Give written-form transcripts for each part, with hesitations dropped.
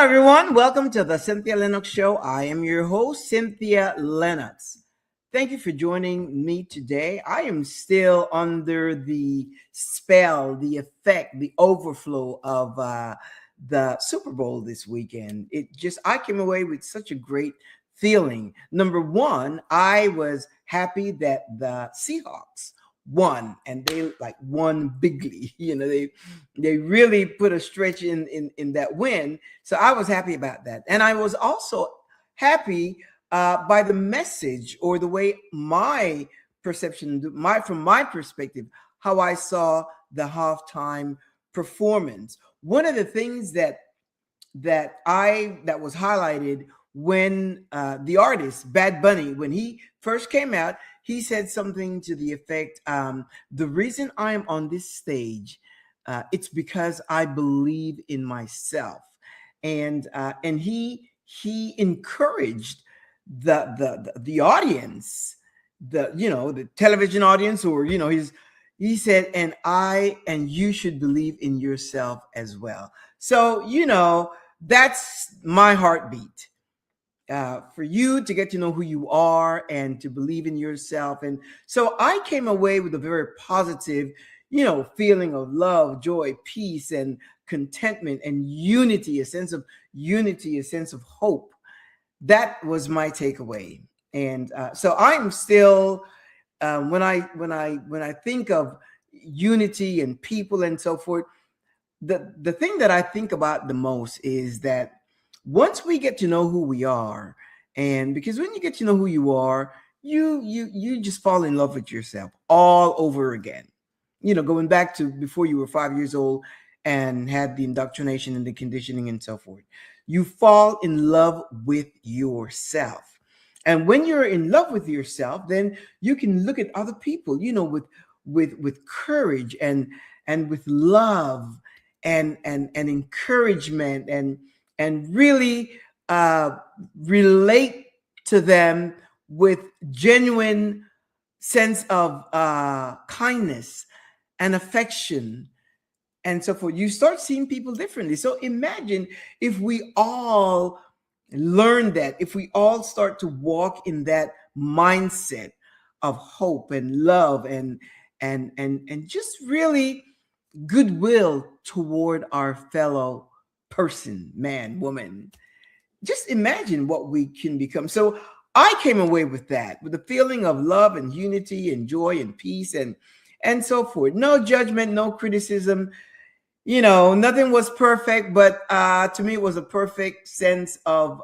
Hello, everyone. Welcome to the Cynthia Linox Show. I am your host, Cynthia Linox. Thank you for joining me today. I am still under the spell, the effect, the overflow of the Super Bowl this weekend. I came away with such a great feeling. Number one, I was happy that the Seahawks won, and they like won bigly. They really put a stretch in that win. So I was happy about that. And I was also happy by the message, or the way my perception, from my perspective, how I saw the halftime performance. One of the things that was highlighted when the artist Bad Bunny, when he first came out, he said something to the effect, the reason I am on this stage, it's because I believe in myself. And he encouraged the audience, the television audience, or he said, and you should believe in yourself as well. So that's my heartbeat. For you to get to know who you are and to believe in yourself. And so I came away with a very positive, feeling of love, joy, peace, and contentment, and unity, a sense of unity, a sense of hope. That was my takeaway. And so I'm still, when I think of unity and people and so forth, the thing that I think about the most is that once we get to know who we are, and because when you get to know who you are, you just fall in love with yourself all over again. Going back to before you were 5 years old and had the indoctrination and the conditioning and so forth. You fall in love with yourself. And when you're in love with yourself, then you can look at other people, with courage and with love and encouragement, and really relate to them with genuine sense of kindness and affection and so forth. You start seeing people differently. So imagine if we all learn that, if we all start to walk in that mindset of hope and love and just really goodwill toward our fellow person, man, woman. Just imagine what we can become. So I came away with that, with a feeling of love and unity and joy and peace and so forth. No judgment, no criticism. Nothing was perfect, but to me, it was a perfect sense of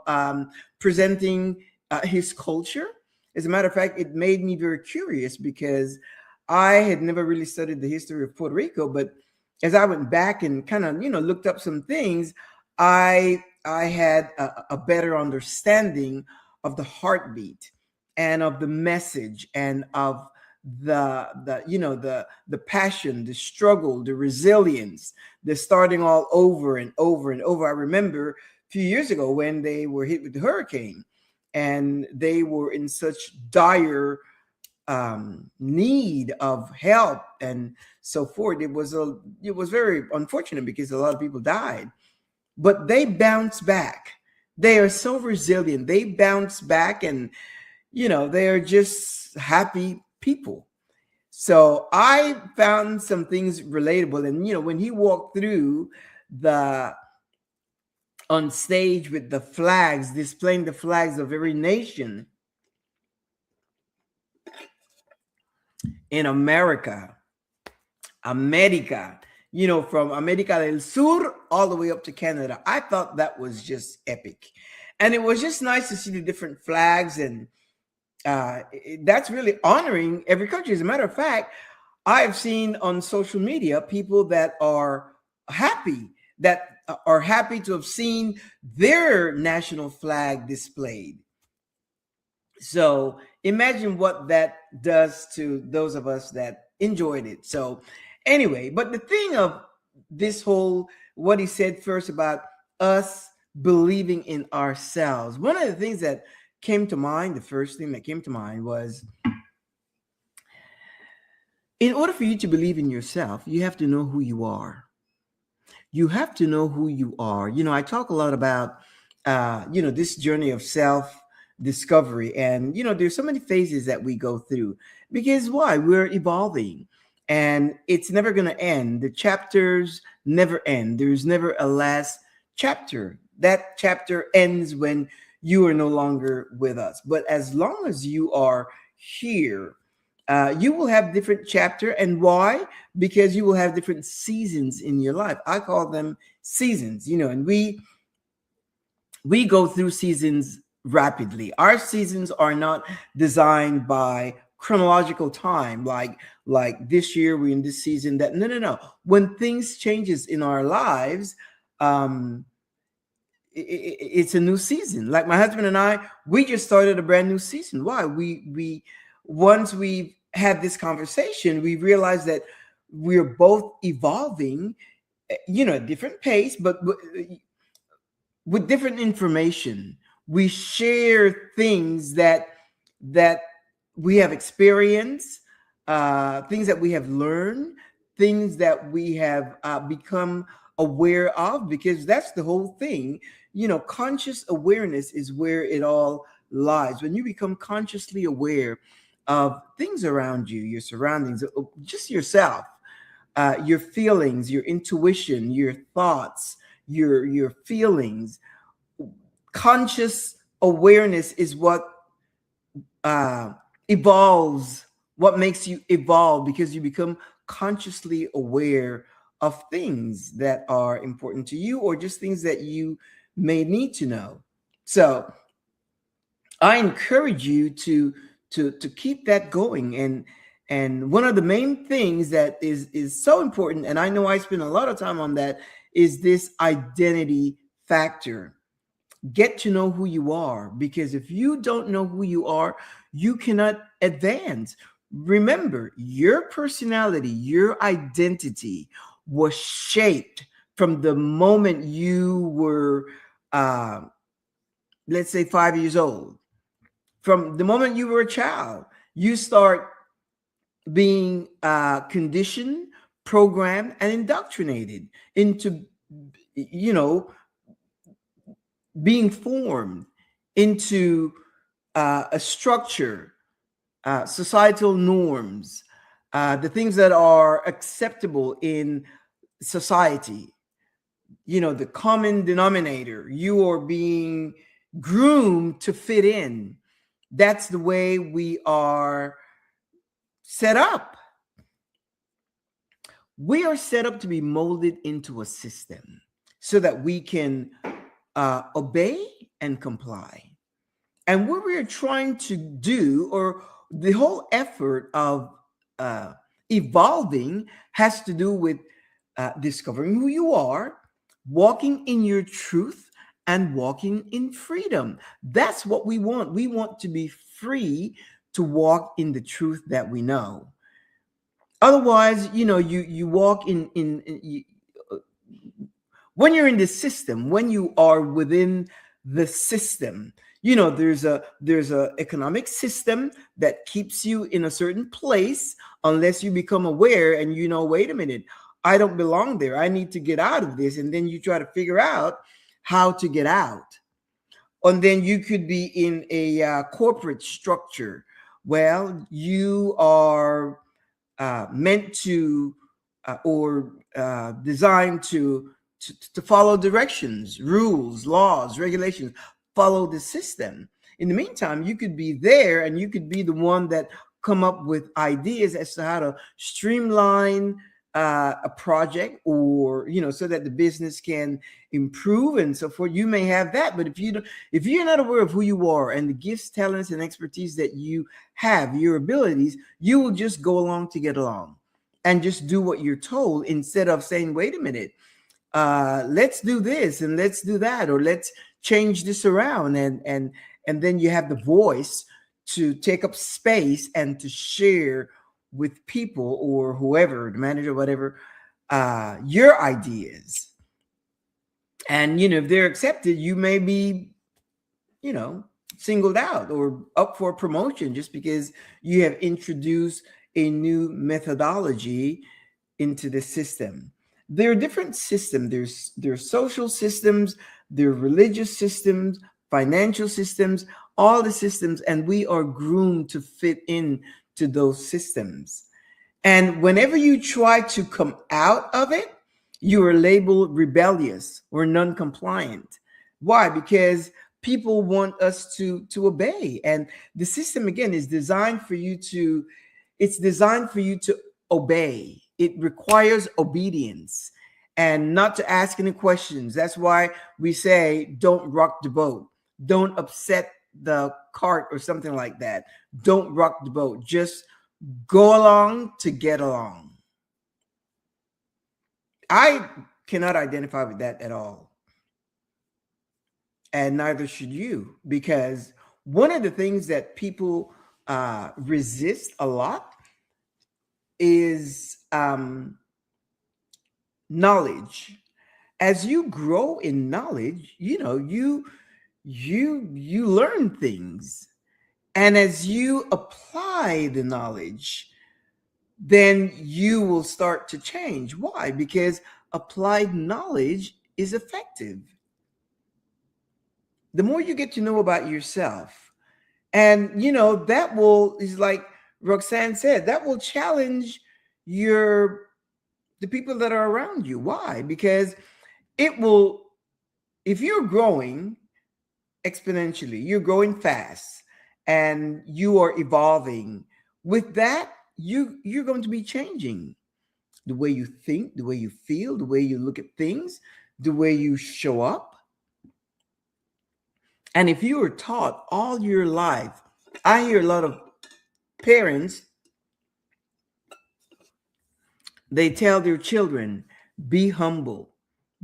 presenting his culture. As a matter of fact, it made me very curious because I had never really studied the history of Puerto Rico, but as I went back and kind of, looked up some things, I had a better understanding of the heartbeat and of the message and of the passion, the struggle, the resilience, the starting all over and over and over. I remember a few years ago when they were hit with the hurricane and they were in such dire need of help and so forth. It was very unfortunate because a lot of people died, but they bounced back. They are so resilient. They bounce back, and they are just happy people. So I found some things relatable. And when he walked through on stage with the flags, displaying the flags of every nation in America, from America del Sur all the way up to Canada. I thought that was just epic. And it was just nice to see the different flags, and that's really honoring every country. As a matter of fact, I have seen on social media people that are happy to have seen their national flag displayed. So imagine what that does to those of us that enjoyed it. So anyway, but the thing of this whole, what he said first about us believing in ourselves, one of the things that came to mind, the first thing that came to mind was, in order for you to believe in yourself, you have to know who you are. You have to know who you are. I talk a lot about, this journey of self discovery. And, there's so many phases that we go through because why? We're evolving and it's never going to end. The chapters never end. There's never a last chapter. That chapter ends when you are no longer with us. But as long as you are here, you will have different chapter. And why? Because you will have different seasons in your life. I call them seasons, and we go through seasons rapidly. Our seasons are not designed by chronological time, like this year we're in this season. That no. When things changes in our lives, um, it's a new season. Like my husband and I, we just started a brand new season. Why? We once we had this conversation, we realized that we're both evolving, at different pace, but with different information. We share things that we have experienced, things that we have learned, things that we have become aware of, because that's the whole thing. Conscious awareness is where it all lies. When you become consciously aware of things around you, your surroundings, just yourself, your feelings, your intuition, your thoughts, your feelings. Conscious awareness is what uh, evolves, what makes you evolve, because you become consciously aware of things that are important to you or just things that you may need to know. So I encourage you to keep that going. And one of the main things that is so important, and I know I spend a lot of time on that, is this identity factor. Get to know who you are, because if you don't know who you are, you cannot advance. Remember, your personality, your identity was shaped from the moment you were, uh, let's say, 5 years old. From the moment you were a child, you start being conditioned, programmed, and indoctrinated into, you know, being formed into a structure, societal norms, the things that are acceptable in society. The common denominator. You are being groomed to fit in. That's the way we are set up. We are set up to be molded into a system so that we can obey and comply. And what we're trying to do, or the whole effort of uh, evolving, has to do with discovering who you are, walking in your truth, and walking in freedom. That's what we want. We want to be free to walk in the truth that we know. Otherwise, you walk when you're in the system, when you are within the system. There's a economic system that keeps you in a certain place unless you become aware and wait a minute, I don't belong there, I need to get out of this. And then you try to figure out how to get out. And then you could be in a corporate structure. Well, you are meant to or designed to follow directions, rules, laws, regulations, follow the system. In the meantime, you could be there and you could be the one that come up with ideas as to how to streamline a project, or so that the business can improve and so forth. You may have that, but if you're not aware of who you are and the gifts, talents, and expertise that you have, your abilities, you will just go along to get along and just do what you're told, instead of saying, wait a minute, let's do this and let's do that, or let's change this around. And then you have the voice to take up space and to share with people, or whoever, the manager, whatever, your ideas. And if they're accepted, you may be singled out or up for promotion just because you have introduced a new methodology into the system. There are different systems. There's social systems, there are religious systems, financial systems, all the systems, and we are groomed to fit in to those systems. And whenever you try to come out of it, you are labeled rebellious or non-compliant. Why? Because people want us to obey. And the system again is designed for you to, it's designed for you to obey. It requires obedience and not to ask any questions. That's why we say don't rock the boat. Don't upset the cart or something like that. Don't rock the boat. Just go along to get along. I cannot identify with that at all. And neither should you, because one of the things that people resist a lot is knowledge. As you grow in knowledge, you learn things. And as you apply the knowledge, then you will start to change. Why? Because applied knowledge is effective. The more you get to know about yourself, and that will, is like Roxanne said, that will challenge the people that are around you. Why? Because it will, if you're growing exponentially, you're growing fast, and you are evolving, with that, you're going to be changing the way you think, the way you feel, the way you look at things, the way you show up. And if you were taught all your life, I hear a lot of parents, they tell their children, be humble,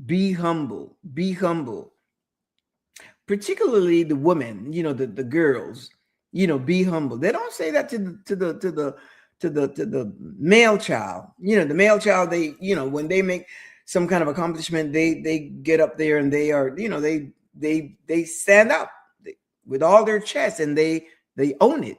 be humble, be humble. Particularly the women, the girls, be humble. They don't say that to the male child. The male child, they, when they make some kind of accomplishment, they get up there and they are, they stand up with all their chest and they own it.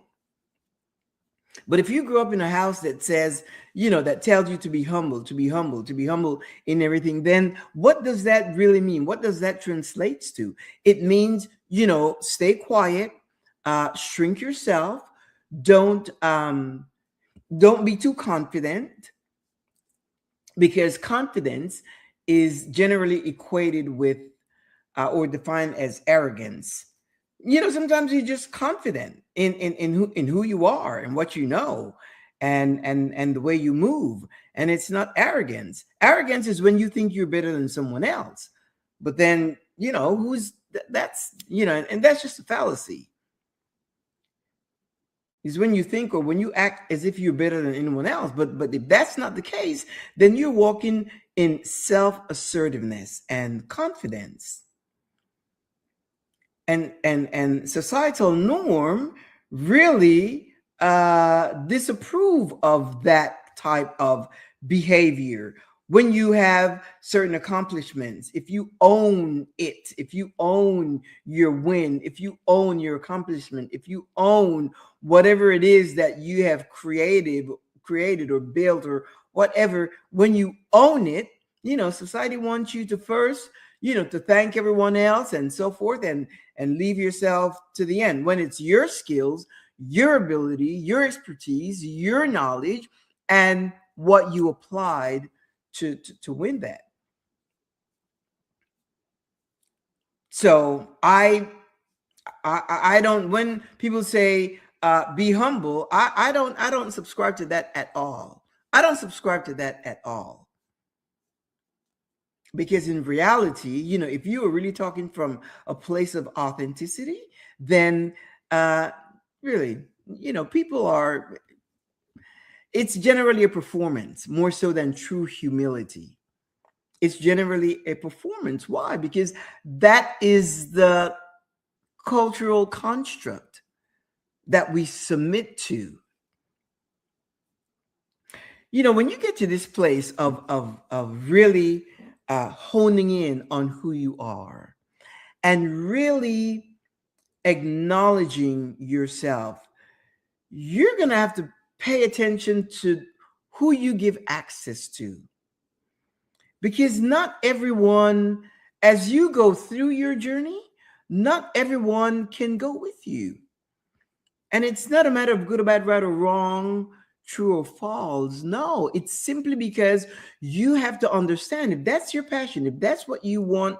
But if you grow up in a house that says, that tells you to be humble, to be humble, to be humble in everything, then what does that really mean? What does that translates to? It means, stay quiet, shrink yourself, don't be too confident, because confidence is generally equated with or defined as arrogance. Sometimes you're just confident in who you are and what you know, and the way you move, and it's not arrogance. Arrogance is when you think you're better than someone else, but then that's and that's just a fallacy. Is when you think or when you act as if you're better than anyone else. But if that's not the case, then you're walking in self-assertiveness and confidence. And societal norm really disapprove of that type of behavior. When you have certain accomplishments, if you own it, if you own your win, if you own your accomplishment, if you own whatever it is that you have created or built or whatever, when you own it, society wants you to first, to thank everyone else and so forth, and leave yourself to the end, when it's your skills, your ability, your expertise, your knowledge, and what you applied to win that. So I don't, when people say be humble, I don't subscribe to that at all. I don't subscribe to that at all. Because in reality, if you are really talking from a place of authenticity, then really, people are, it's generally a performance more so than true humility. It's generally a performance. Why? Because that is the cultural construct that we submit to. When you get to this place of really honing in on who you are and really acknowledging yourself, you're going to have to pay attention to who you give access to. because not everyone, as you go through your journey, not everyone can go with you. And it's not a matter of good or bad, right or wrong, true or false. No, it's simply because you have to understand, if that's your passion, if that's what you want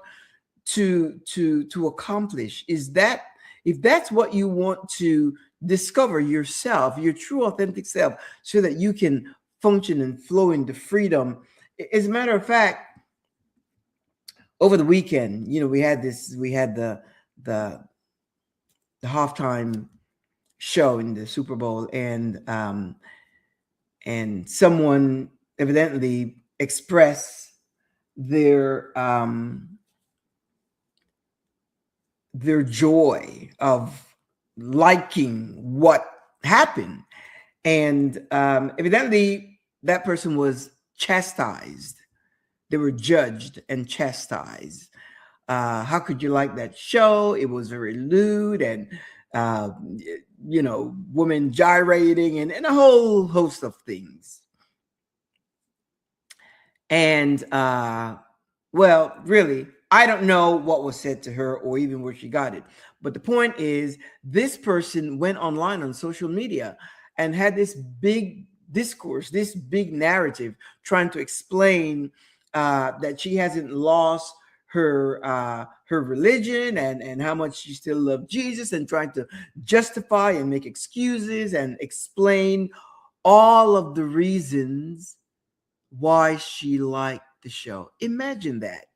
to accomplish, is that, if that's what you want to discover yourself, your true authentic self, so that you can function and flow into freedom. As a matter of fact, over the weekend, we had the the halftime show in the Super Bowl, and someone evidently expressed their their joy of liking what happened, and evidently that person was chastised. They were judged and chastised. How could you like that show? It was very lewd, and uh, women gyrating, and a whole host of things. And well, really, I don't know what was said to her or even where she got it. But the point is, this person went online on social media and had this big discourse, this big narrative, trying to explain that she hasn't lost her religion, and how much she still loved Jesus, and trying to justify and make excuses and explain all of the reasons why she liked the show. Imagine that.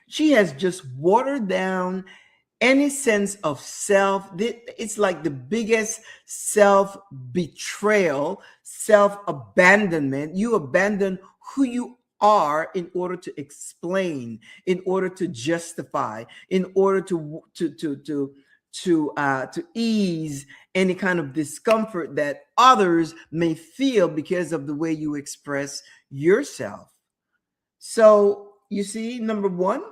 She has just watered down any sense of self. It's like the biggest self betrayal, self abandonment. You abandon who you are in order to explain, in order to justify, in order to ease any kind of discomfort that others may feel because of the way you express yourself. So you see, number one,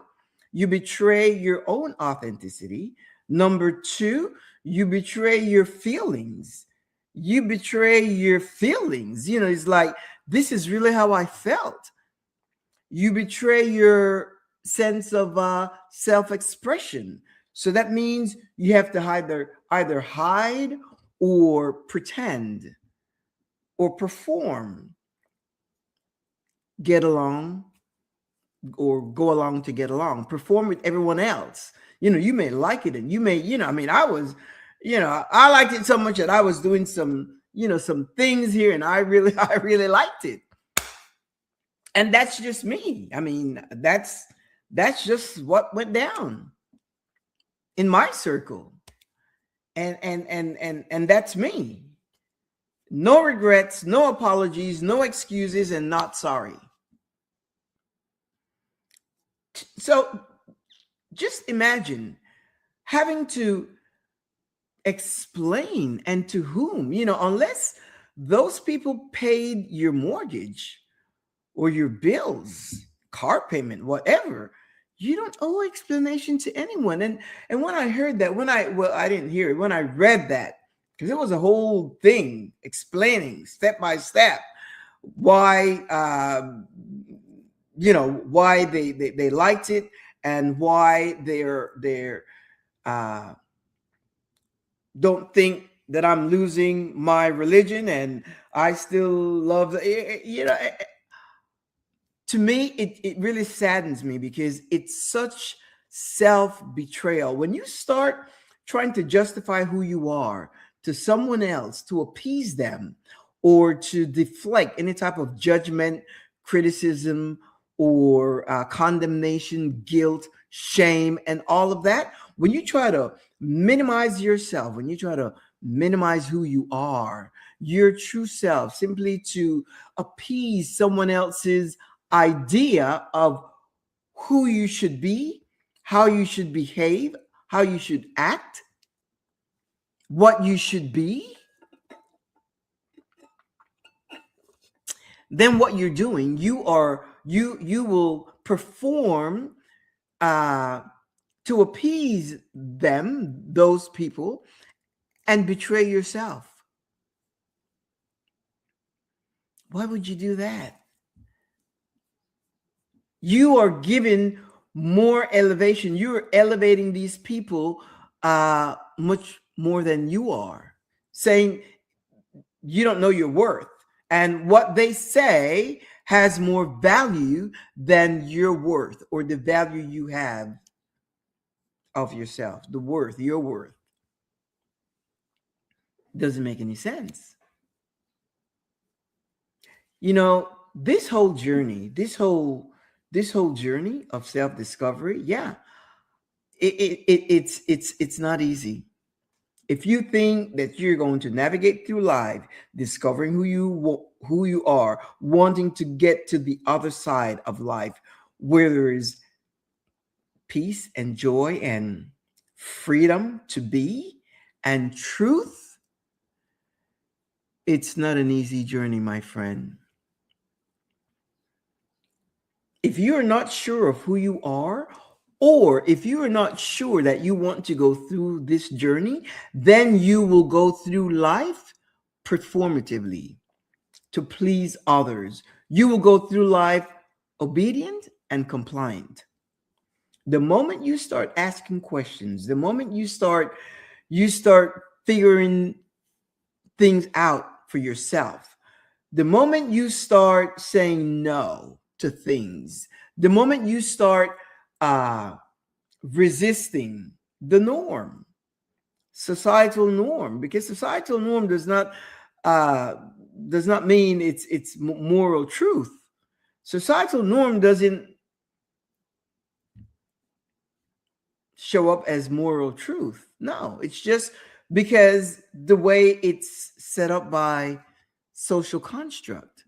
you betray your own authenticity. Number two, you betray your feelings. You betray your feelings. It's like, this is really how I felt. You betray your sense of self-expression. So that means you have to either hide or pretend or perform, get along, or go along to get along, perform with everyone else. You may like it, and you may, I mean, I liked it so much that I was doing some things here, and I really I really liked it. And that's just me. I mean, that's just what went down in my circle. And that's me. No regrets, no apologies, no excuses, and not sorry. So just imagine having to explain, and to whom, unless those people paid your mortgage or your bills, car payment, whatever. You don't owe explanation to anyone. And when I heard that, I didn't hear it, when I read that, because it was a whole thing explaining step by step why why they liked it, and why they're don't think that I'm losing my religion, and I still love to me, it really saddens me, because it's such self-betrayal. When you start trying to justify who you are to someone else to appease them, or to deflect any type of judgment, criticism, or condemnation, guilt, shame, and all of that, when you try to minimize yourself, when you try to minimize who you are, your true self, simply to appease someone else's idea of who you should be, how you should behave, how you should act, what you should be, then what you're doing, you will perform uh, to appease them, those people, and betray yourself. Why would you do that? You are given more elevation. You're elevating these people much more than you are, saying you don't know your worth. And what they say has more value than your worth or the value you have of yourself, the worth, your worth. Doesn't make any sense. You know, this whole journey of self-discovery, yeah, it's not easy. If you think that you're going to navigate through life discovering who you are, wanting to get to the other side of life where there is peace and joy and freedom to be and truth, it's not an easy journey, my friend. If you're not sure of who you are, or if you are not sure that you want to go through this journey, then you will go through life performatively to please others. You will go through life obedient and compliant. The moment you start asking questions, the moment you start figuring things out for yourself, the moment you start saying no to things, the moment you start uh, resisting the norm, societal norm, because societal norm uh, does not mean it's moral truth. Societal norm doesn't show up as moral truth. No, it's just because the way it's set up by social construct.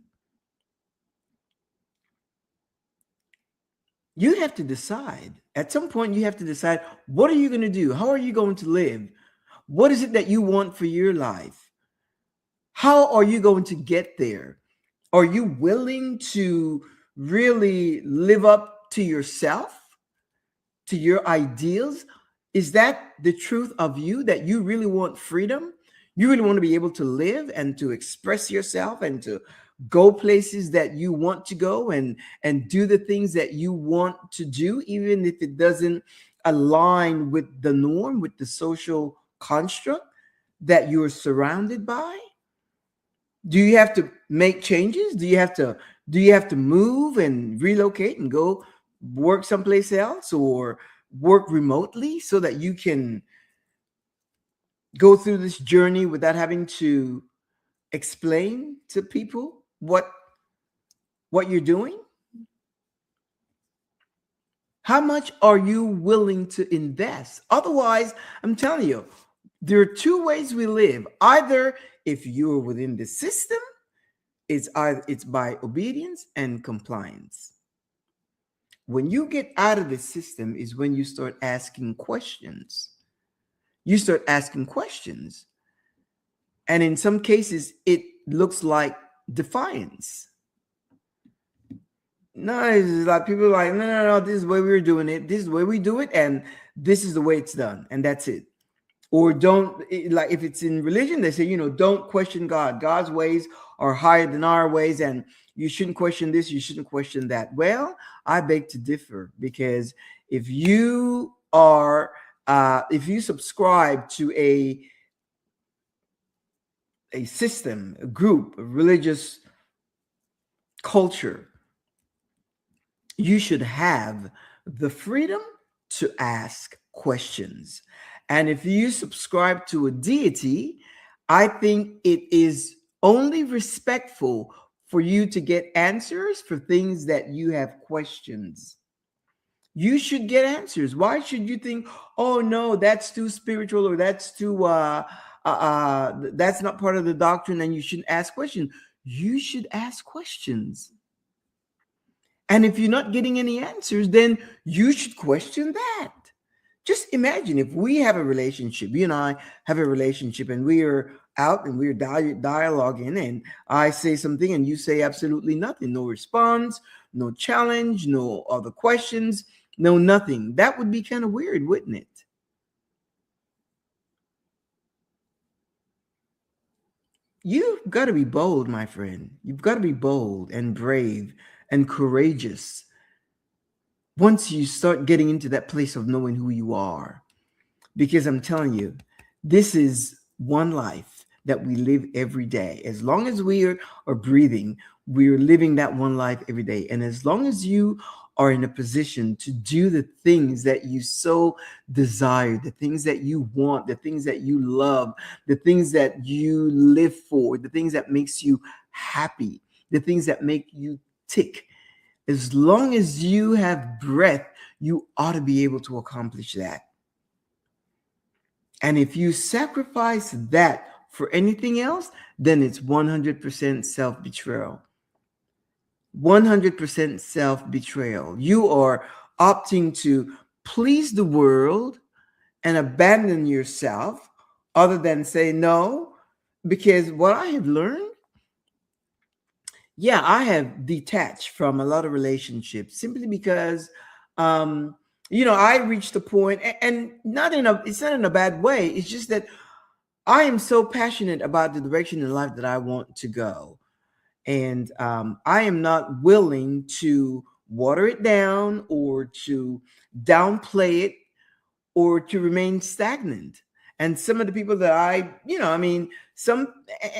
You have to decide. At some point, you have to decide, what are you going to do? How are you going to live? What is it that you want for your life? How are you going to get there? Are you willing to really live up to yourself, to your ideals? Is that the truth of you, that you really want freedom? You really want to be able to live and to express yourself and to go places that you want to go and do the things that you want to do, even if it doesn't align with the norm, with the social construct that you're surrounded by? Do you have to make changes? Do you have to move and relocate and go work someplace else or work remotely so that you can go through this journey without having to explain to people what you're doing? How much are you willing to invest? Otherwise, I'm telling you, there are two ways we live. Either if you're within the system, it's by obedience and compliance. When you get out of the system is when you start asking questions. You start asking questions. And in some cases, it looks like defiance. No, it's like people are like, no, no, no, this is the way we're doing it. This is the way we do it. And this is the way it's done. And that's it. Or don't, like if it's in religion, they say, don't question God. God's ways are higher than our ways, and you shouldn't question this, you shouldn't question that. Well, I beg to differ, because if you are if you subscribe to a system, a group, a religious culture, you should have the freedom to ask questions. And if you subscribe to a deity, I think it is only respectful for you to get answers for things that you have questions. You should get answers. Why should you think, oh no, that's too spiritual, or that's too that's not part of the doctrine and you shouldn't ask questions? You should ask questions. And if you're not getting any answers, then you should question that. Just imagine if we have a relationship, you and I have a relationship, and we are out and we're dialoguing, and I say something and you say absolutely nothing, no response, no challenge, no other questions, no nothing. That would be kind of weird, wouldn't it? You've got to be bold, my friend. You've got to be bold and brave and courageous once you start getting into that place of knowing who you are. Because I'm telling you, this is one life that we live every day. As long as are breathing, we're living that one life every day. And as long as you are in a position to do the things that you so desire, the things that you want, the things that you love, the things that you live for, the things that makes you happy, the things that make you tick, as long as you have breath, you ought to be able to accomplish that. And if you sacrifice that for anything else, then it's 100% self-betrayal. 100% self-betrayal. You are opting to please the world and abandon yourself, other than say no. Because what I have learned, yeah, I have detached from a lot of relationships simply because, I reached a point, and not in a, it's not in a bad way. It's just that I am so passionate about the direction in life that I want to go. And I am not willing to water it down or to downplay it or to remain stagnant. And some of the people that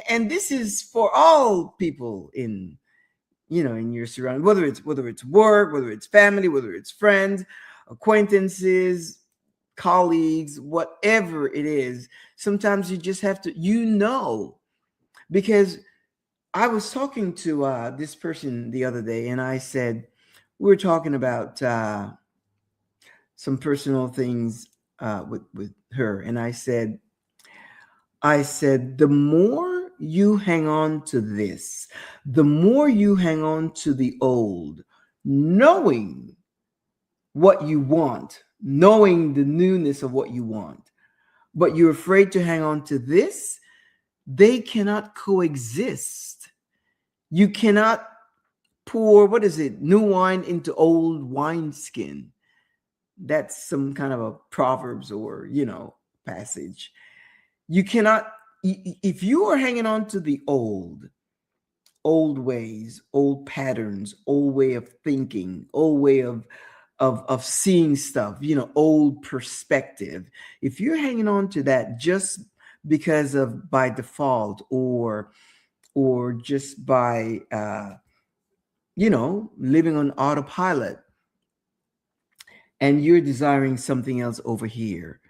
and this is for all people in your surroundings, whether it's work, whether it's family, whether it's friends, acquaintances, colleagues, whatever it is. Sometimes you just have to, because I was talking to this person the other day, and I said, we were talking about some personal things with her, and I said, the more you hang on to this, the more you hang on to the old, knowing what you want, knowing the newness of what you want, but you're afraid to hang on to this, they cannot coexist. You cannot pour, what is it, new wine into old wineskin. That's some kind of a Proverbs or, passage. You cannot, if you are hanging on to the old ways, old patterns, old way of thinking, old way of seeing stuff, old perspective. If you're hanging on to that just because of by default or just by living on autopilot, and you're desiring something else over here,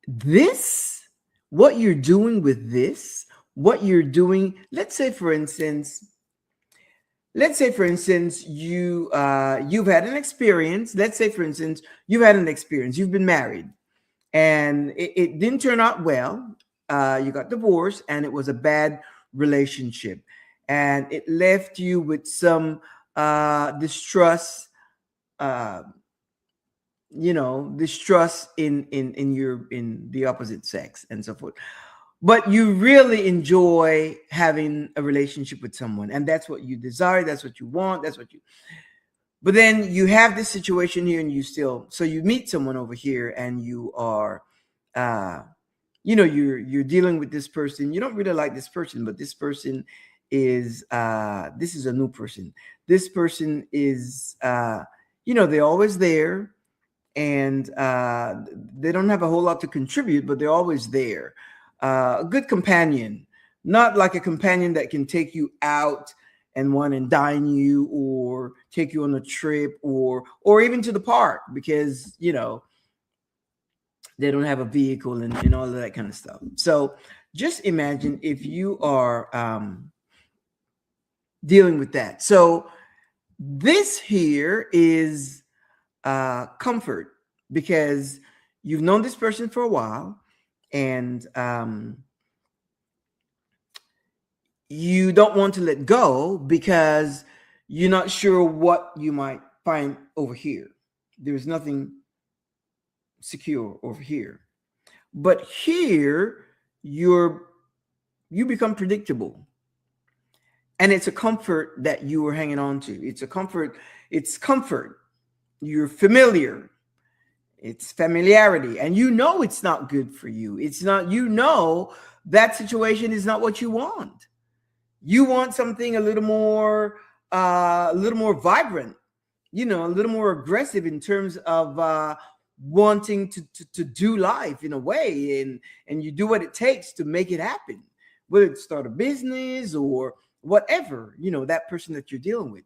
this, what you're doing with this, what you're doing, let's say for instance, you've had an experience. Let's say for instance, you've been married, and it didn't turn out well. You got divorced, and it was a bad relationship, and it left you with some distrust, uh, distrust in the opposite sex and so forth. But you really enjoy having a relationship with someone, and that's what you desire, that's what you want, but then you have this situation here, and so you meet someone over here, and you are you're dealing with this person. You don't really like this person, but this person is this is a new person. This person is they're always there, and they don't have a whole lot to contribute, but they're always there. A good companion, not like a companion that can take you out and want to dine you or take you on a trip or even to the park, because they don't have a vehicle and all of that kind of stuff. So just imagine if you are dealing with that. So this here is comfort, because you've known this person for a while, and you don't want to let go because you're not sure what you might find over here. There's nothing secure over here, but here you become predictable, and it's a comfort that you are hanging on to. It's comfort. You're familiar. It's familiarity, and it's not good for you. It's not, that situation is not what you want. You want something a little more vibrant. a little more aggressive in terms of wanting to do life in a way, and you do what it takes to make it happen, whether it's start a business or whatever, that person that you're dealing with.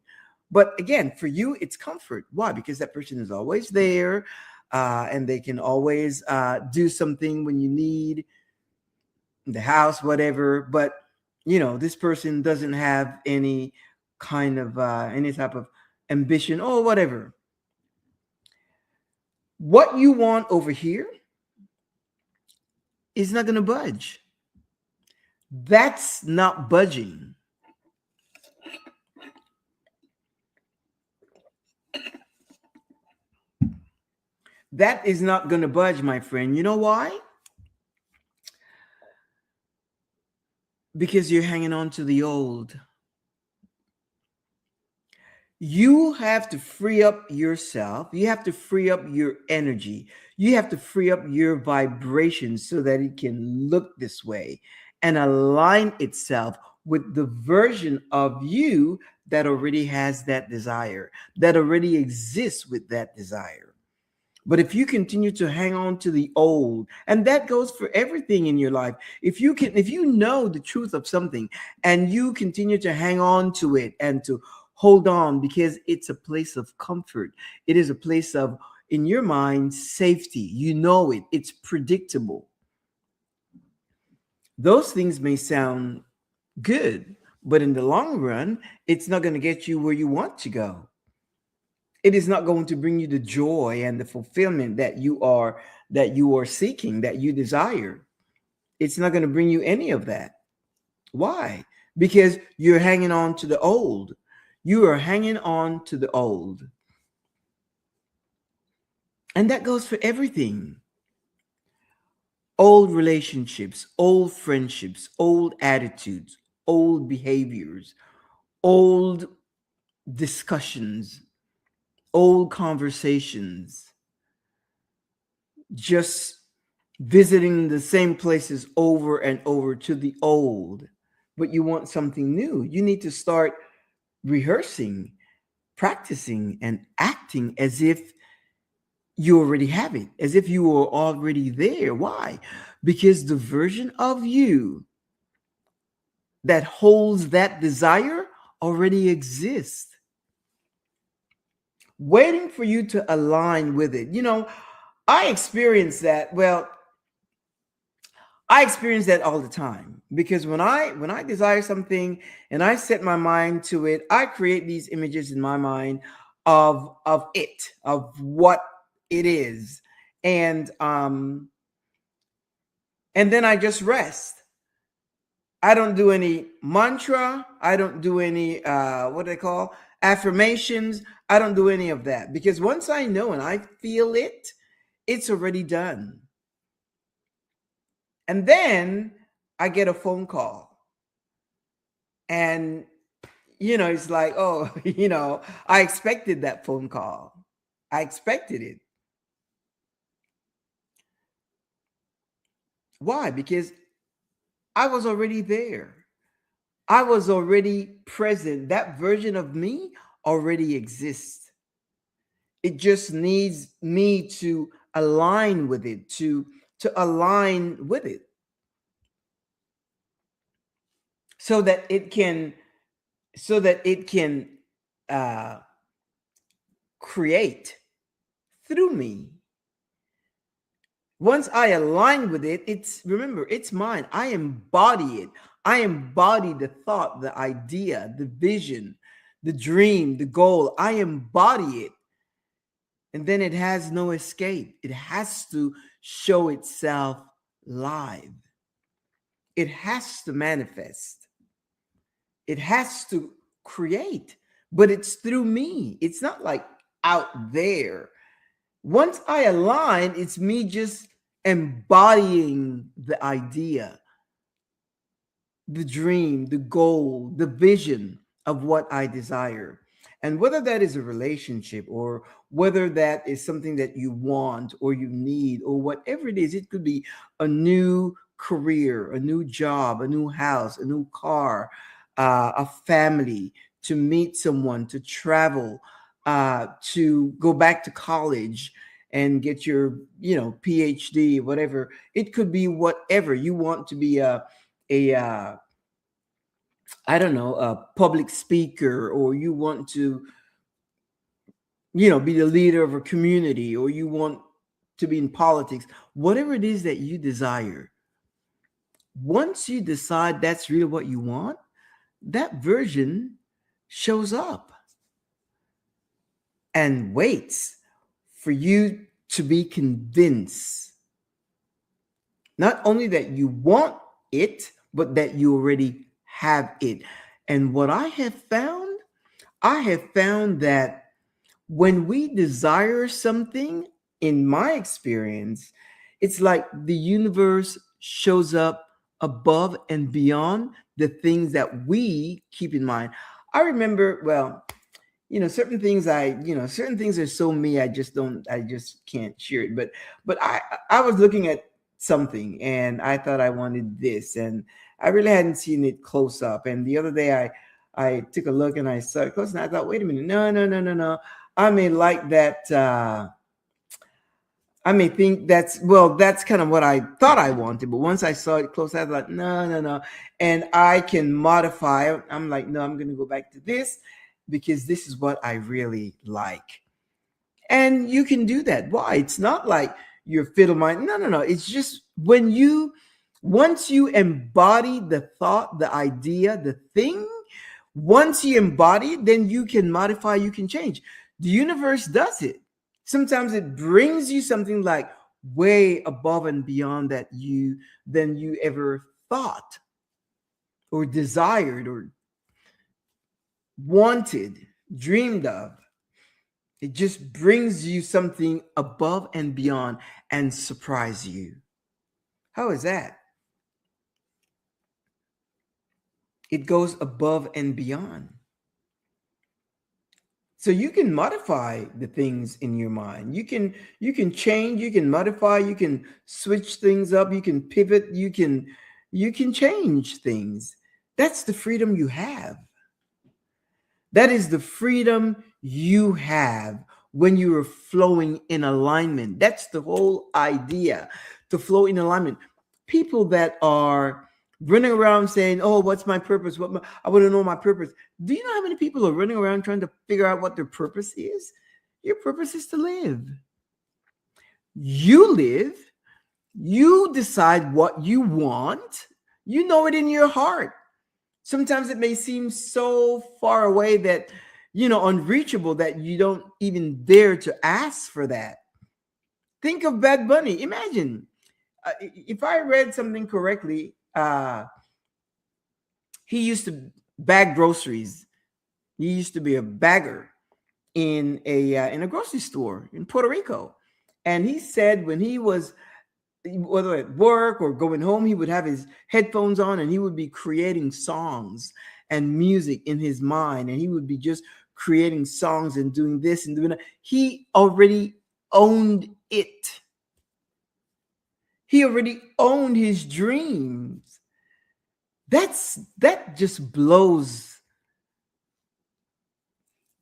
But again, for you, it's comfort. Why? Because that person is always there, and they can always do something when you need the house, whatever. But this person doesn't have any kind of any type of ambition or whatever. What you want over here is not going to budge. That's not budging. That is not going to budge, my friend. You know why? Because you're hanging on to the old. You have to free up yourself. You have to free up your energy. You have to free up your vibration so that it can look this way and align itself with the version of you that already has that desire, that already exists with that desire. But if you continue to hang on to the old, and that goes for everything in your life, if you know the truth of something and you continue to hang on to it and to hold on because it's a place of comfort, it is a place of, in your mind, safety. You know it, it's predictable. Those things may sound good, but in the long run, it's not going to get you where you want to go. It is not going to bring you the joy and the fulfillment that you are seeking, that you desire. It's not going to bring you any of that. Why? Because you're hanging on to the old. You are hanging on to the old. And that goes for everything. Old relationships, old friendships, old attitudes, old behaviors, old discussions, old conversations, just visiting the same places over and over to the old. But you want something new. You need to start rehearsing, practicing, and acting as if you already have it, as if you were already there. Why? Because the version of you that holds that desire already exists, waiting for you to align with it. I experience that. Well, I experience that all the time because when I desire something and I set my mind to it, I create these images in my mind of what it is, and then I just rest. I don't do any mantra. I don't do any what do they call affirmations. I don't do any of that because once I know and I feel it, it's already done. And then I get a phone call, and it's like, oh, I expected that phone call. I expected it. Why? Because I was already there. I was already present. That version of me already exists. It just needs me to align with it, to align with it so that it can uh create through me. Once I align with it, remember, it's mine. I embody it. I embody the thought, the idea, the vision, the dream, the goal. I embody it. And then it has no escape. It has to show itself live. It has to manifest. It has to create. But it's through me. It's not like out there. Once I align, it's me just embodying the idea, the dream, the goal, the vision of what I desire. And whether that is a relationship or whether that is something that you want or you need or whatever it is, it could be a new career, a new job, a new house, a new car, a family, to meet someone, to travel, to go back to college and get your, PhD, whatever. It could be whatever you want to be, a I don't know, a public speaker, or you want to, be the leader of a community, or you want to be in politics. Whatever it is that you desire, once you decide that's really what you want, that version shows up and waits for you to be convinced, not only that you want it, but that you already have it. And what I have found that when we desire something, in my experience, it's like the universe shows up above and beyond the things that we keep in mind. I remember, well, certain things are so me, I just can't share it. But I was looking at something and I thought I wanted this, and I really hadn't seen it close up. And the other day I took a look and I saw it close, and I thought, wait a minute, no, no, no, no, no. I may like that. I may think that's kind of what I thought I wanted, but once I saw it close, I was like, no, no, no. And I can modify it. I'm like, no, I'm going to go back to this because this is what I really like. And you can do that. Why? It's not like you're fiddle mind. No, no, no. It's just once you embody the thought, the idea, the thing, once you embody it, then you can modify, you can change. The universe does it. Sometimes it brings you something like way above and beyond than you ever thought or desired or wanted, dreamed of. It just brings you something above and beyond and surprise you. How is that? It goes above and beyond. So you can modify the things in your mind. You can change, you can modify, you can switch things up, you can pivot, you can change things. That's the freedom you have. That is the freedom you have when you are flowing in alignment. That's the whole idea, to flow in alignment. People that are running around saying, "Oh, what's my purpose? I want to know my purpose." Do you know how many people are running around trying to figure out what their purpose is? Your purpose is to live. You live. You decide what you want. You know it in your heart. Sometimes it may seem so far away that, unreachable, that you don't even dare to ask for that. Think of Bad Bunny. Imagine, if I read something correctly, he used to bag groceries. He used to be a bagger in a grocery store in Puerto Rico. And he said when he was, whether at work or going home, he would have his headphones on and he would be creating songs and music in his mind. And he would be just creating songs and doing this and doing that. He already owned it. He already owned his dreams. That just blows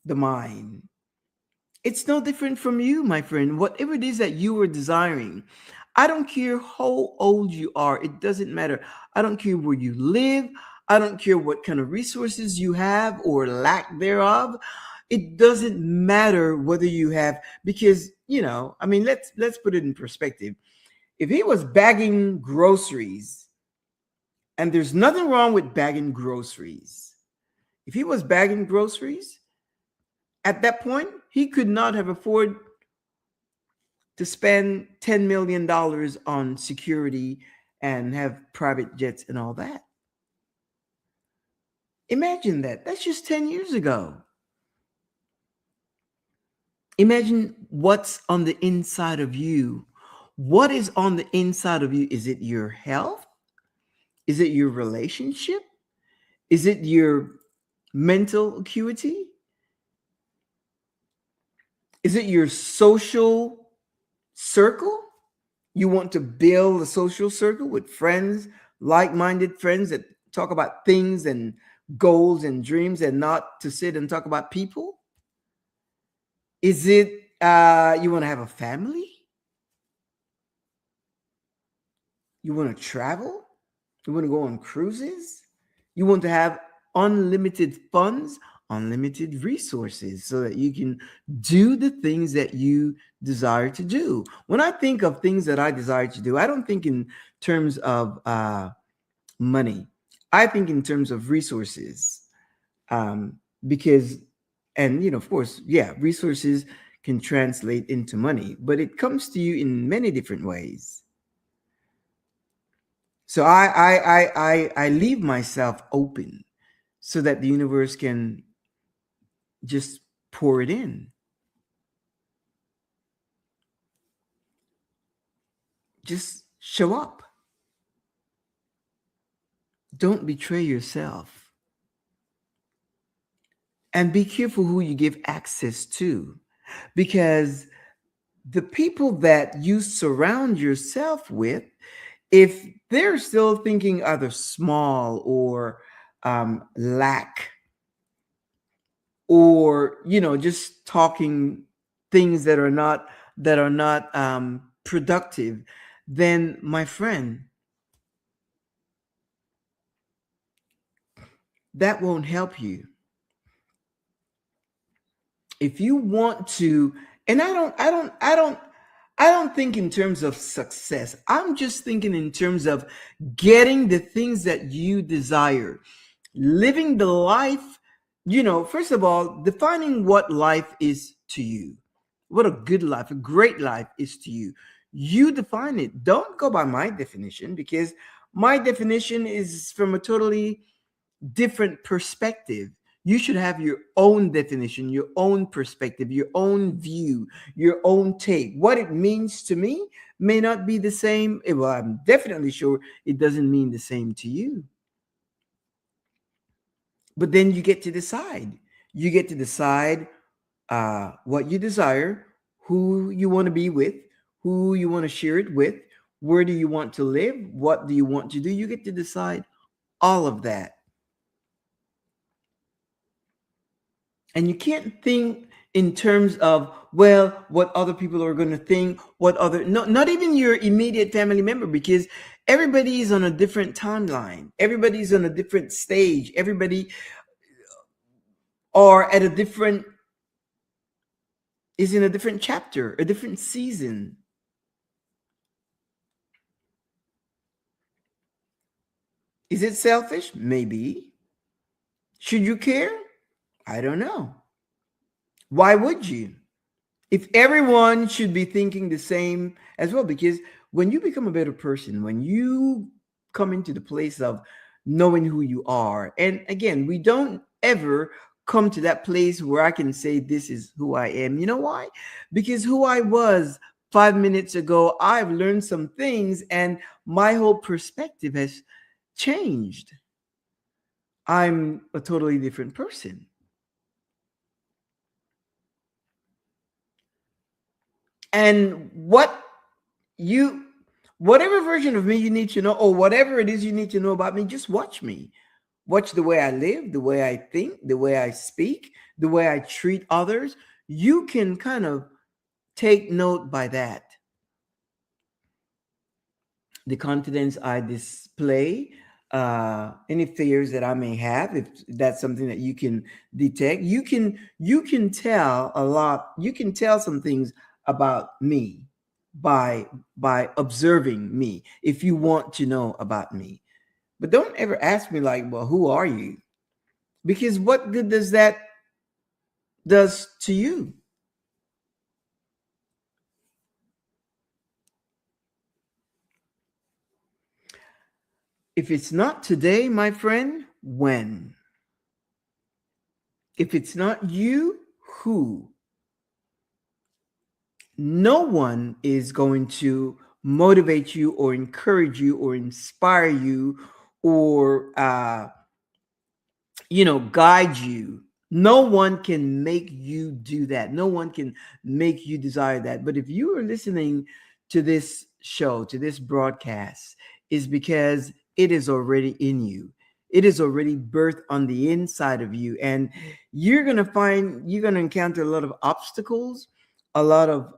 the mind. It's no different from you, my friend. Whatever it is that you are desiring, I don't care how old you are. It doesn't matter. I don't care where you live. I don't care what kind of resources you have or lack thereof. It doesn't matter whether you have, because, I mean, let's put it in perspective. If he was bagging groceries, and there's nothing wrong with bagging groceries. If he was bagging groceries, at that point, he could not have afforded to spend $10 million on security and have private jets and all that. Imagine that. That's just 10 years ago. Imagine what's on the inside of you. What is on the inside of you? Is it your health? Is it your relationship? Is it your mental acuity? Is it your social circle? You want to build a social circle with friends, like-minded friends that talk about things and goals and dreams, and not to sit and talk about people? Is it you want to have a family? You want to travel? You want to go on cruises? You want to have unlimited funds, unlimited resources so that you can do the things that you desire to do. When I think of things that I desire to do, I don't think in terms of money. I think in terms of resources. Because, and of course, yeah, resources can translate into money, but it comes to you in many different ways. So I leave myself open so that the universe can just pour it in. Just show up. Don't betray yourself. And be careful who you give access to, because the people that you surround yourself with, if they're still thinking either small or lack, or just talking things that are not productive, then my friend, that won't help you. If you want to, and I don't think in terms of success. I'm just thinking in terms of getting the things that you desire, living the life, first of all, defining what life is to you, what a good life, a great life is to you. You define it. Don't go by my definition, because my definition is from a totally different perspective. You should have your own definition, your own perspective, your own view, your own take. What it means to me may not be the same. Well, I'm definitely sure it doesn't mean the same to you. But then you get to decide. You get to decide what you desire, who you want to be with, who you want to share it with, where do you want to live, what do you want to do. You get to decide all of that. And you can't think in terms of, well, what other people are going to think, what other, no, not even your immediate family member, because everybody is on a different timeline. Everybody's on a different stage. Everybody are at a different, is in a different chapter, a different season. Is it selfish? Maybe. Should you care? I don't know. Why would you? If everyone should be thinking the same as well, because when you become a better person, when you come into the place of knowing who you are, and again, we don't ever come to that place where I can say this is who I am. You know why? Because who I was 5 minutes ago, I've learned some things and my whole perspective has changed. I'm a totally different person. And you whatever version of me you need to know, or whatever it is you need to know about me, just watch me. Watch the way I live, the way I think, the way I speak, the way I treat others. You can kind of take note by that. The confidence I display, any fears that I may have, if that's something that you can detect, you can tell a lot. You can tell some things about me by observing me, if you want to know about me. But don't ever ask me like, well, who are you? Because what good does that does to you? If it's not today, my friend, when? If it's not you, who? No one is going to motivate you or encourage you or inspire you or guide you. No one can make you do that. No one can make you desire that. But if you are listening to this show, to this broadcast, is because it is already in you. It is already birthed on the inside of you. And you're going to encounter a lot of obstacles, a lot of,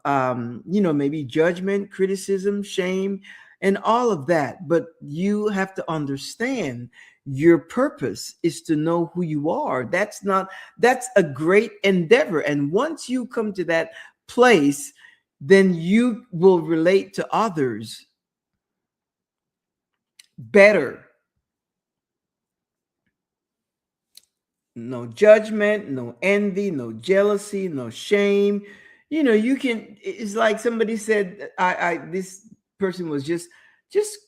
maybe judgment, criticism, shame, and all of that. But you have to understand your purpose is to know who you are. That's a great endeavor. And once you come to that place, then you will relate to others better. No judgment, no envy, no jealousy, no shame. It's like somebody said, this person was just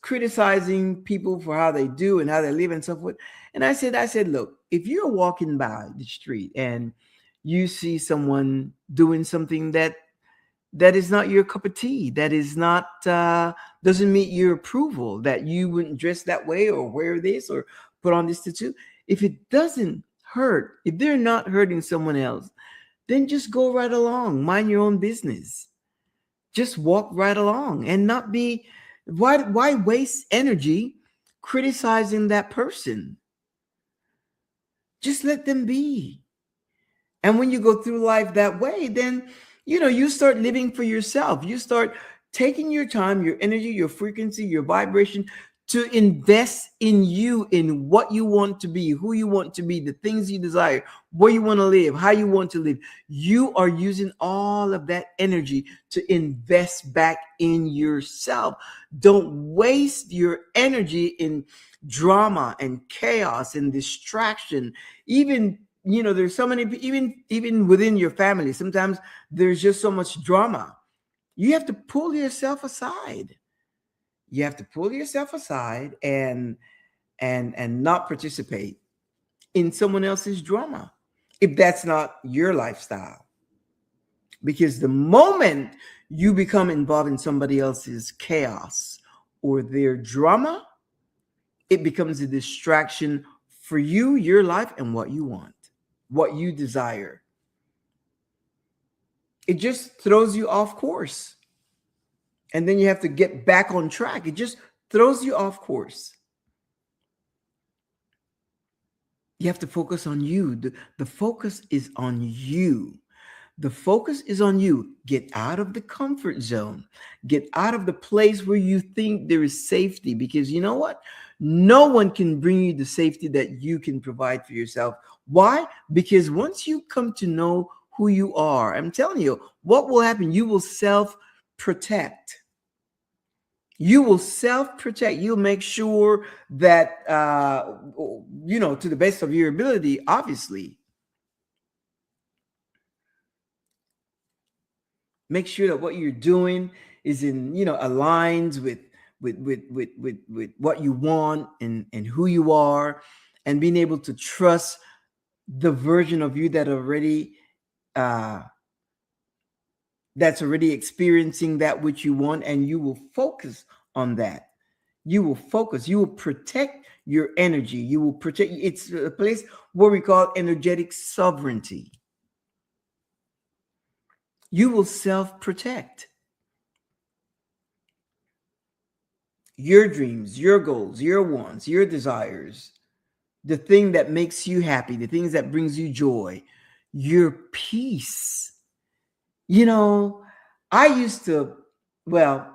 criticizing people for how they do and how they live and so forth. And I said, look, if you're walking by the street and you see someone doing something that is not your cup of tea, that is not doesn't meet your approval, that you wouldn't dress that way or wear this or put on this tattoo, if it doesn't hurt, if they're not hurting someone else, then just go right along, mind your own business, just walk right along and not be, why waste energy criticizing that person? Just let them be. And when you go through life that way, then, you start living for yourself. You start taking your time, your energy, your frequency, your vibration to invest in you, in what you want to be, who you want to be, the things you desire, where you want to live, how you want to live. You are using all of that energy to invest back in yourself. Don't waste your energy in drama and chaos and distraction. Even there's so many, even within your family, sometimes there's just so much drama. You have to pull yourself aside. You have to pull yourself aside and not participate in someone else's drama if that's not your lifestyle. Because the moment you become involved in somebody else's chaos or their drama, it becomes a distraction for you, your life, and what you want, what you desire. It just throws you off course. And then you have to get back on track. It just throws you off course. You have to focus on you. The focus is on you. The focus is on you. Get out of the comfort zone. Get out of the place where you think there is safety, because you know what? No one can bring you the safety that you can provide for yourself. Why? Because once you come to know who you are, I'm telling you, what will happen? You will self-protect. You will self-protect. You'll make sure that, to the best of your ability, obviously, make sure that what you're doing is aligns with what you want and who you are, and being able to trust the version of you that's already experiencing that which you want, and you will focus on that. You will focus. You will protect your energy. You will protect. It's a place where we call energetic sovereignty. You will self-protect your dreams, your goals, your wants, your desires, the thing that makes you happy, the things that brings you joy, your peace. I used to,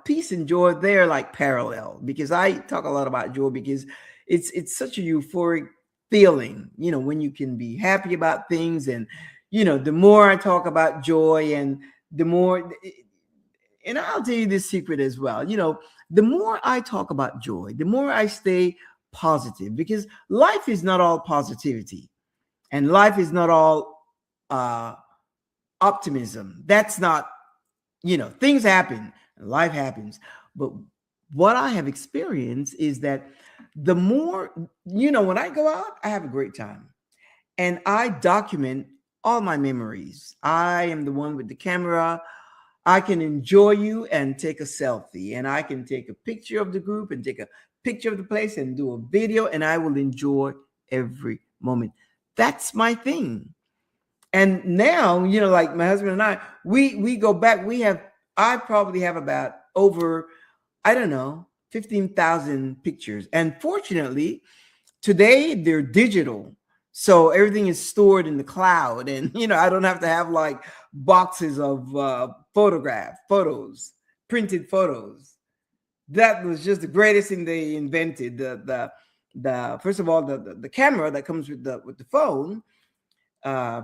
peace and joy, they're like parallel, because I talk a lot about joy because it's such a euphoric feeling, when you can be happy about things. And, the more I talk about joy and the more, and I'll tell you this secret as well, the more I talk about joy, the more I stay positive, because life is not all positivity and life is not all optimism. That's not, things happen, life happens. But what I have experienced is that the more, when I go out, I have a great time and I document all my memories. I am the one with the camera. I can enjoy you and take a selfie, and I can take a picture of the group and take a picture of the place and do a video, and I will enjoy every moment. That's my thing. And now, like my husband and I, we go back. I probably have about over, I don't know, 15,000 pictures. And fortunately, Today they're digital, so everything is stored in the cloud, and I don't have to have like boxes of photos, printed photos. That was just the greatest thing they invented. The first of all, the camera that comes with the phone, uh,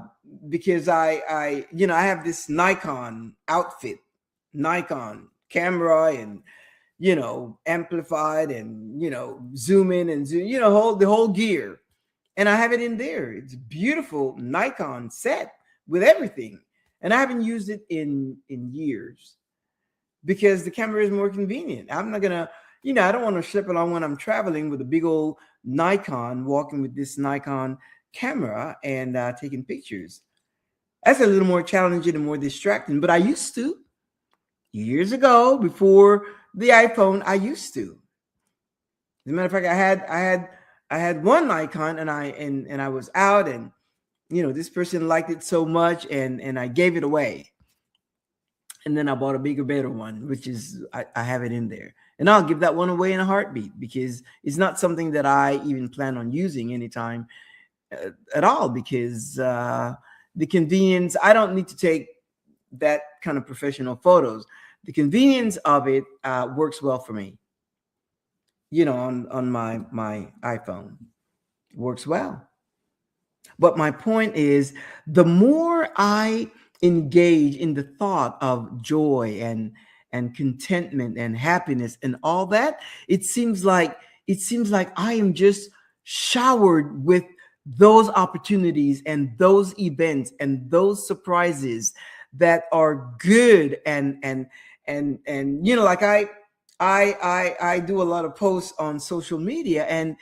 because I have this Nikon outfit, Nikon camera, and amplified, and zoom in and zoom, the whole gear, and I have it in there. It's a beautiful Nikon set with everything, and I haven't used it in years because the camera is more convenient. I'm not gonna, I don't want to slip along when I'm traveling with a big old Nikon, walking with this Nikon camera and taking pictures. That's a little more challenging and more distracting, but I used to years ago before the iPhone. I used to. As a matter of fact, I had one Nikon, and I was out, and this person liked it so much, and I gave it away. And then I bought a bigger, better one, which is I have it in there. And I'll give that one away in a heartbeat because it's not something that I even plan on using anytime at all, because the convenience, I don't need to take that kind of professional photos. The convenience of it works well for me. On my iPhone, it works well. But my point is, the more I engage in the thought of joy and contentment and happiness and all that, it seems like I am just showered with those opportunities and those events and those surprises that are good, and like I do a lot of posts on social media, and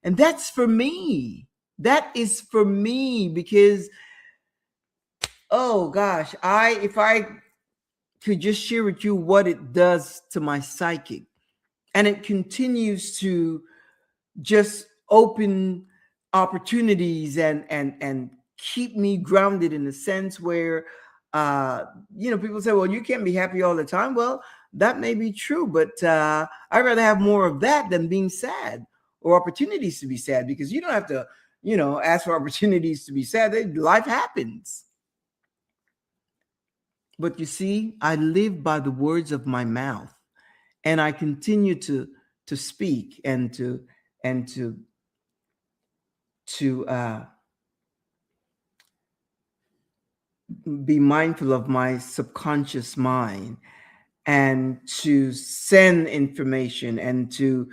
that's for me. That is for me because, oh gosh, if I could just share with you what it does to my psychic, and it continues to just open opportunities and keep me grounded in a sense where people say, well, you can't be happy all the time. Well, that may be true, but I'd rather have more of that than being sad or opportunities to be sad, because you don't have to ask for opportunities to be sad. Life happens. But you see, I live by the words of my mouth, and I continue to speak and to be mindful of my subconscious mind, and to send information, and to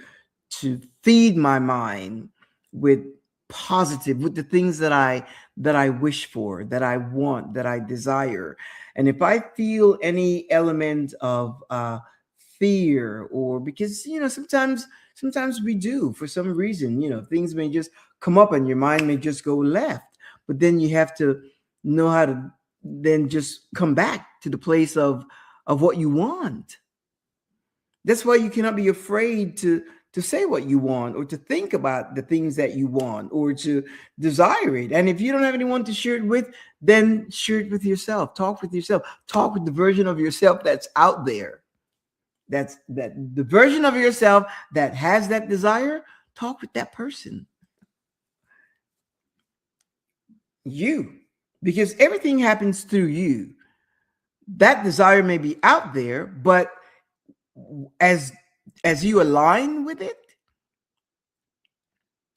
feed my mind with with the things that I wish for, that I want, that I desire. And if I feel any element of fear, or because sometimes we do, for some reason, things may just come up and your mind may just go left, but then you have to know how to then just come back to the place of what you want. That's why you cannot be afraid to say what you want, or to think about the things that you want, or to desire it. And if you don't have anyone to share it with, then share it with yourself. Talk with yourself. Talk with the version of yourself that's out there. That's the version of yourself that has that desire. Talk with that person. You, because everything happens through you. That desire may be out there, but as you align with it,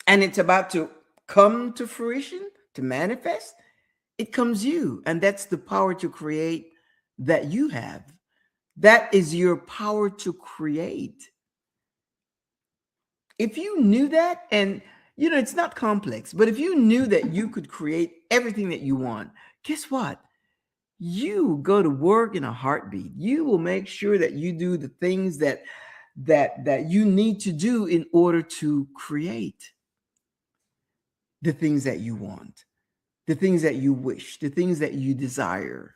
and it's about to come to fruition, to manifest, it comes you. And that's the power to create that you have. That is your power to create. If you knew that, and it's not complex, but if you knew that you could create everything that you want, guess what? You go to work in a heartbeat. You will make sure that you do the things that you need to do in order to create the things that you want, the things that you wish, the things that you desire.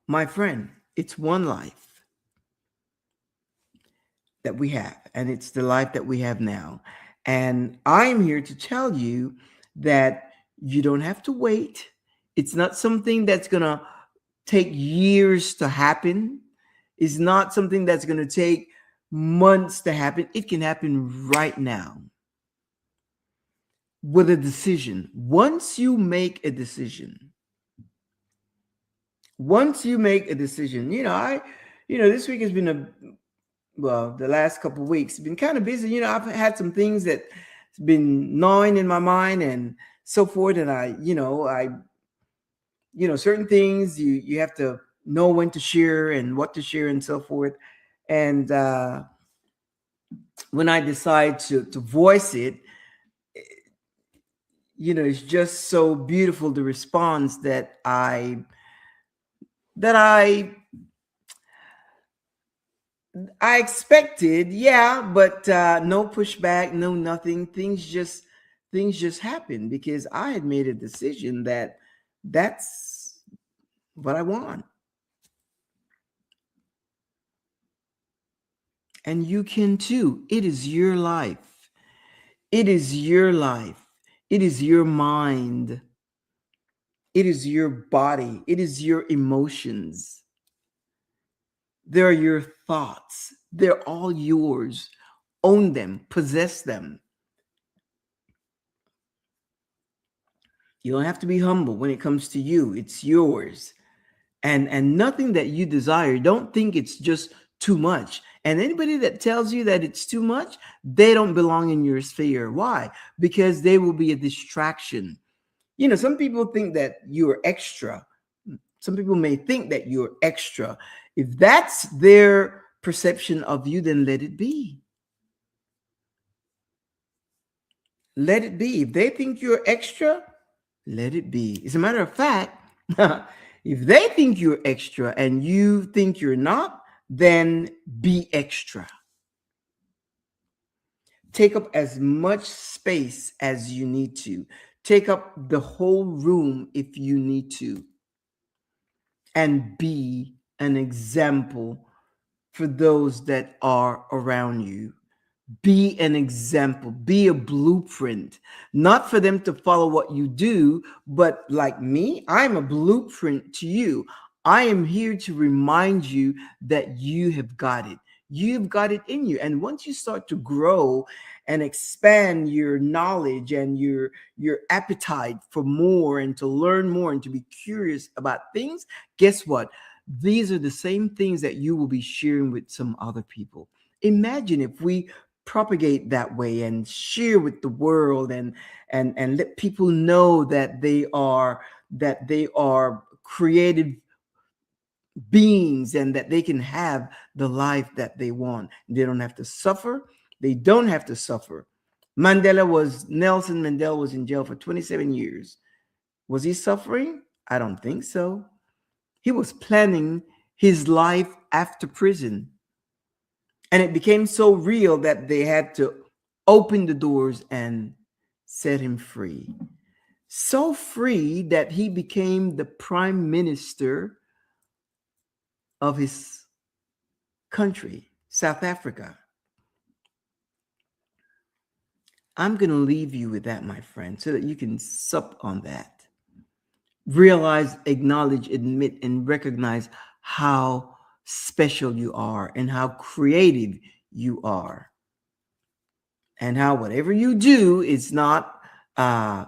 My friend, it's one life that we have, and it's the life that we have now. And I'm here to tell you that you don't have to wait. It's not something that's going to take years to happen. It's not something that's going to take months to happen. It can happen right now with a decision. Once you make a decision, this week has been the last couple of weeks been kind of busy. I've had some things that been gnawing in my mind and so forth. And certain things you have to know when to share and what to share and so forth. And when I decide to voice it, it's just so beautiful, the response that I expected. Yeah, but no pushback, no nothing. Things just happened because I had made a decision that that's what I want. And you can too. It is your life. It is your life. It is your mind. It is your body. It is your emotions. They're your thoughts. They're all yours. Own them, possess them. You don't have to be humble when it comes to you. It's yours. And nothing that you desire, don't think it's just too much. And anybody that tells you that it's too much, they don't belong in your sphere. Why? Because they will be a distraction. Some people think that you're extra. Some people may think that you're extra. If that's their perception of you, then let it be. Let it be. If they think you're extra, let it be. As a matter of fact, if they think you're extra and you think you're not, then be extra. Take up as much space as you need to. Take up the whole room if you need to. And be an example for those that are around you. Be an example, be a blueprint, not for them to follow what you do, but like me, I'm a blueprint to you. I am here to remind you that you have got it. You've got it in you. And once you start to grow and expand your knowledge and your appetite for more and to learn more and to be curious about things, guess what? These are the same things that you will be sharing with some other people. Imagine if we propagate that way and share with the world and let people know that they are creative beings and that they can have the life that they want. They don't have to suffer. They don't have to suffer. Nelson Mandela was in jail for 27 years. Was he suffering? I don't think so. He was planning his life after prison. And it became so real that they had to open the doors and set him free. So free that he became the prime minister of his country, South Africa. I'm going to leave you with that, my friend, so that you can sup on that. Realize, acknowledge, admit, and recognize how special you are and how creative you are. And how whatever you do is not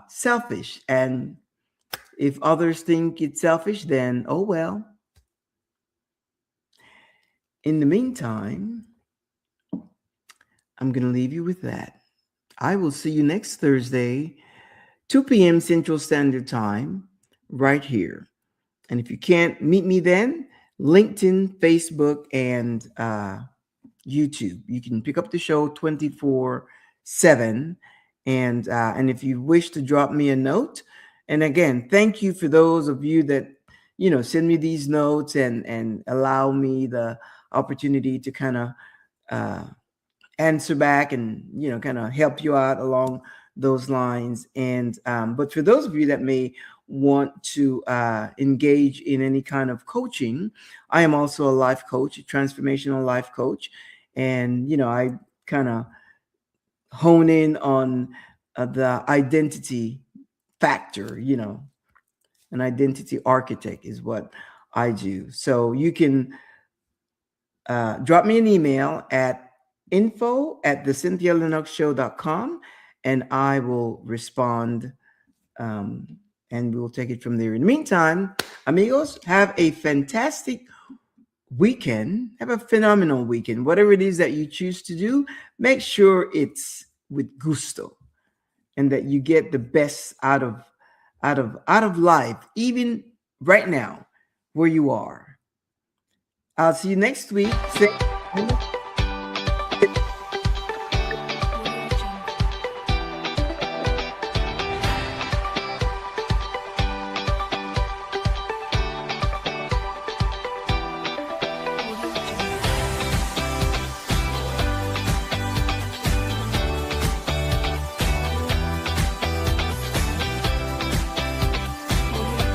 selfish. And if others think it's selfish, then oh well. In the meantime, I'm going to leave you with that. I will see you next Thursday, 2 p.m. Central Standard Time, right here. And if you can't meet me then, LinkedIn, Facebook, and YouTube. You can pick up the show 24/7. And if you wish to drop me a note, and again, thank you for those of you that send me these notes and allow me the opportunity to kind of answer back and kind of help you out along those lines. And but for those of you that may want to engage in any kind of coaching, I am also a life coach, a transformational life coach. And I kind of hone in on the identity factor. An identity architect is what I do. So you can drop me an email at info at the cynthialinoxshow.com, and I will respond, um, and we will take it from there. In the meantime, amigos, have a fantastic weekend. Have a phenomenal weekend. Whatever it is that you choose to do, make sure it's with gusto and that you get the best out of life, even right now where you are. I'll see you next week.